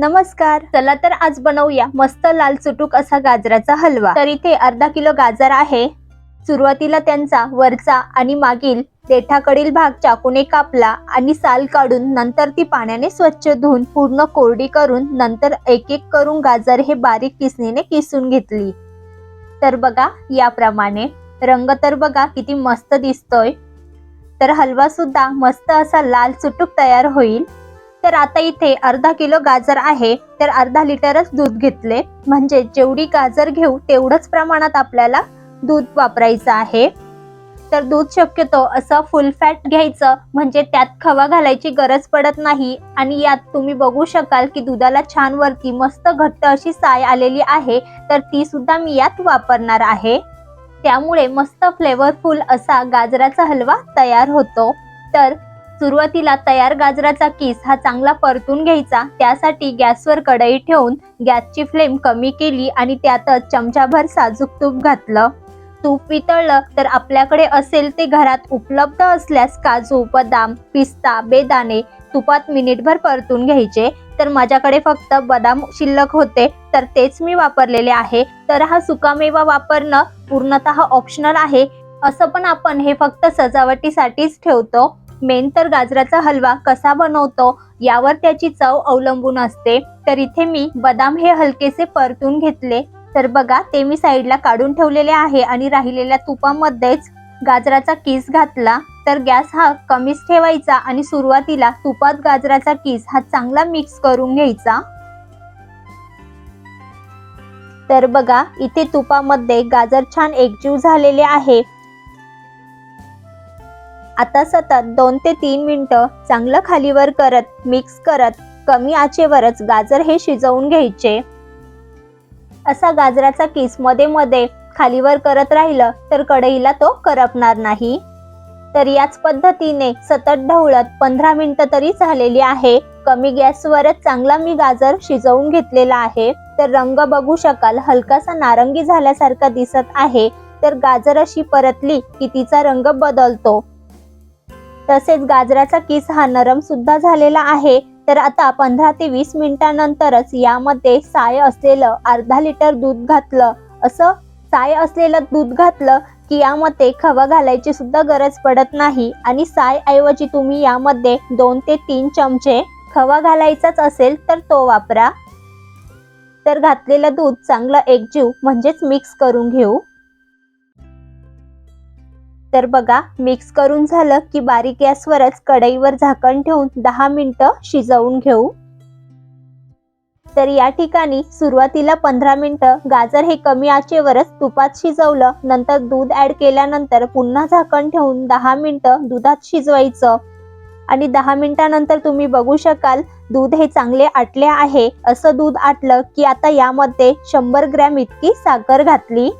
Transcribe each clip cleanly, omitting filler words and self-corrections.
नमस्कार, चला तर आज बनवूया मस्त लाल चुटूक असा गाजराचा हलवा। तर इथे अर्धा किलो गाजर आहे। सुरुवातीला त्यांचा वरचा आणि मागील देठाकडील भाग चाकूने कापला आणि साल काढून नंतर ती पाण्याने स्वच्छ धुवून पूर्ण कोरडी करून नंतर एक एक करून गाजर हे बारीक किसणीने किसून घेतली। तर बघा याप्रमाणे रंग तर बघा किती मस्त दिसतोय। तर हलवा सुद्धा मस्त असा लाल चुटूक तयार होईल। तर आता इथे अर्धा किलो गाजर आहे, तर अर्धा लिटरच दूध घेतले। म्हणजे जेवढी गाजर घेऊ तेवढंच प्रमाणात आपल्याला दूध वापरायचं आहे। तर दूध शक्यतो असं फुल फॅट घ्यायचं, म्हणजे त्यात खवा घालायची गरज पडत नाही। आणि यात तुम्ही बघू शकाल की दुधाला छान वरती मस्त घट्ट अशी साय आलेली आहे, तर ती सुद्धा मी यात वापरणार आहे। त्यामुळे मस्त फ्लेवरफुल असा गाजराचा हलवा तयार होतो। तर सुरुवातीला तयार गाजराचा किस हा चांगला परतून घ्यायचा। त्यासाठी गॅसवर कढई ठेवून गॅसची फ्लेम कमी केली आणि त्यातच चमचाभर साजूक तूप घातलं। तूप वितळलं तर आपल्याकडे असेल ते घरात उपलब्ध असल्यास काजू, बदाम, पिस्ता, बेदाणे तुपात मिनिटभर परतून घ्यायचे। तर माझ्याकडे फक्त बदाम शिल्लक होते, तर तेच मी वापरलेले आहे। तर हा सुकामेवा वापरणं पूर्णतः ऑप्शनल आहे। असं पण आपण हे फक्त सजावटीसाठीच ठेवतो। मेन तर गाजराचा हलवा कसा बनवतो यावर त्याची चव अवलंबून असते। तर इथे मी बदाम हे हलकेसे परतून घेतले। तर बघा ते मी साईडला काढून ठेवलेले आहे आणि राहिलेल्या तुपामध्येच गाजराचा किस घातला। तर गॅस हा कमीच ठेवायचा आणि सुरुवातीला तुपात गाजराचा किस हा चांगला मिक्स करून घ्यायचा। तर बघा इथे तुपामध्ये गाजर छान एकजीव झालेले आहे। आता सतत 2 ते 3 मिनिटं चांगलं खालीवर करत मिक्स करत कमी आचेवरच गाजर हे शिजवून घ्यायचे। असा गाजराचा किस मध्ये मध्ये खालीवर करत राहिलं तर कढईला तो करपणार नाही। तर याच पद्धतीने सतत ढवळत 15 मिनिटं तरी झालेली आहे। कमी गॅसवरच चांगला मी गाजर शिजवून घेतलेला आहे। तर रंग बघू शकाल हलकासा नारंगी झाल्यासारखा दिसत आहे। तर गाजर अशी परतली की तिचा रंग बदलतो। तसेच गाजराचा किस हा नरम सुद्धा झालेला आहे। तर आता 15 ते 20 मिनिटांनंतरच यामध्ये साय असलेलं अर्धा लिटर दूध घातलं। असं साय असलेलं दूध घातलं की यामध्ये खवा घालायची सुद्धा गरज पडत नाही आणि साय ऐवजी तुम्ही यामध्ये 2 ते 3 चमचे खवा घालायचाच असेल तर तो वापरा। तर घातलेलं दूध चांगलं एकजीव म्हणजेच मिक्स करून घेऊ। तर बघा मिक्स करून झालं की बारीक गॅसवरच कढईवर झाकण ठेवून 10 मिनिटं शिजवून घेऊ। तर या ठिकाणी सुरुवातीला 15 मिनिटं गाजर हे कमी आचेवरच तुपात शिजवलं। नंतर दूध ऍड केल्यानंतर पुन्हा झाकण ठेवून 10 मिनिटं दुधात शिजवायचं आणि 10 मिनिटांनंतर तुम्ही बघू शकाल दूध हे चांगले आटले आहे। असं दूध आटलं की आता यामध्ये 100 ग्रॅम इतकी साखर घातली,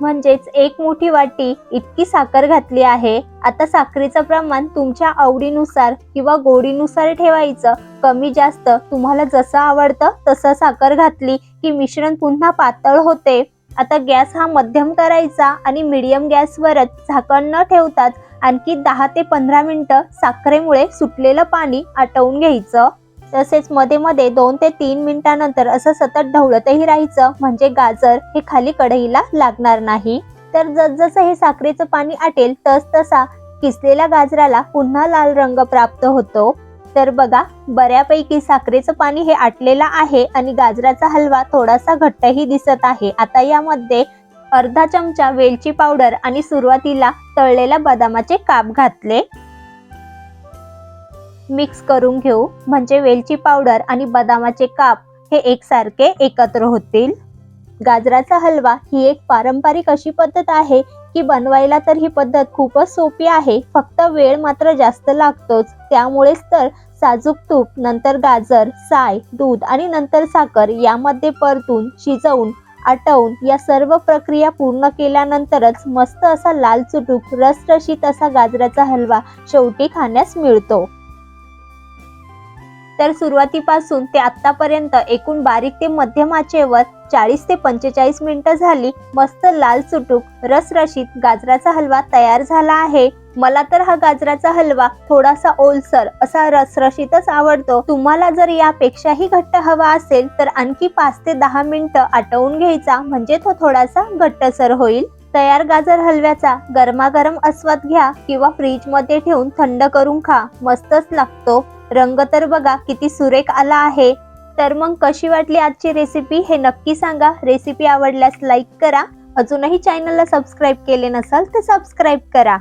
म्हणजेच 1 मोठी वाटी इतकी साखर घातली आहे। आता साखरेचं प्रमाण तुमच्या आवडीनुसार किंवा गोडीनुसार ठेवायचं, कमी जास्त तुम्हाला जसं आवडतं तसं साखर घातली की मिश्रण पुन्हा पातळ होते। आता गॅस हा मध्यम करायचा आणि मीडियम गॅसवरच झाकण न ठेवताच आणखी 10 ते 15 मिनिटं साखरेमुळे सुटलेलं पाणी आटवून घ्यायचं। तसेच मध्ये मध्ये 2 ते 3 मिनिटांनंतर असं सतत ढवळतही राहायचं, म्हणजे गाजर हे खाली कढईला लागणार नाही। तर जसजसं हे साखरेचं पाणी आटेल तसा किसलेल्या गाजराला पुन्हा लाल रंग प्राप्त होतो। तर बघा बऱ्यापैकी साखरेचं पाणी हे आटलेलं आहे आणि गाजराचा हलवा थोडासा घट्टही दिसत आहे। आता यामध्ये अर्धा चमचा वेलची पावडर आणि सुरुवातीला तळलेल्या बदामाचे काप घातले। मिक्स करून घेऊ, म्हणजे वेलची पावडर आणि बदामाचे काप हे एकसारखे एकत्र होतील। गाजराचा हलवा ही एक पारंपरिक अशी पद्धत आहे की बनवायला तर ही पद्धत खूपच सोपी आहे, फक्त वेळ मात्र जास्त लागतोच। त्यामुळेच तर साजूक तूप, नंतर गाजर, साय, दूध आणि नंतर साखर यामध्ये परतून शिजवून आटवून या सर्व प्रक्रिया पूर्ण केल्यानंतरच मस्त असा लाल चुटूक रसरशीत असा गाजराचा हलवा शेवटी खाण्यास मिळतो। तर सुरुवातीपासून ते आतापर्यंत एकूण बारीक ते मध्यम आचेवर 40 ते 45 मिनिटं झाली। मस्त लाल चुटूक रसरशीत गाजराचा हलवा तयार झाला आहे। मला तर हा गाजराचा हलवा थोडासा ओलसर असा रसरशीतच आवडतो. तुम्हाला जर यापेक्षाही घट्ट हवा असेल तर आणखी 5 ते 10 मिनिटं आटवून घ्यायचा, म्हणजे तो थोडासा घट्टसर होईल. तयार गाजर हलव्याचा गरमागरम आस्वाद घ्या किंवा फ्रीज मध्ये ठेवून थंड करून खा. मस्तच लागतो. रंग तर बघा किती सुरेख आला आहे. तर मग कशी वाटली आजची रेसिपी हे नक्की सांगा. रेसिपी आवडल्यास लाईक करा. अजूनही चॅनलला सबस्क्राईब केले नसाल तर सबस्क्राईब करा.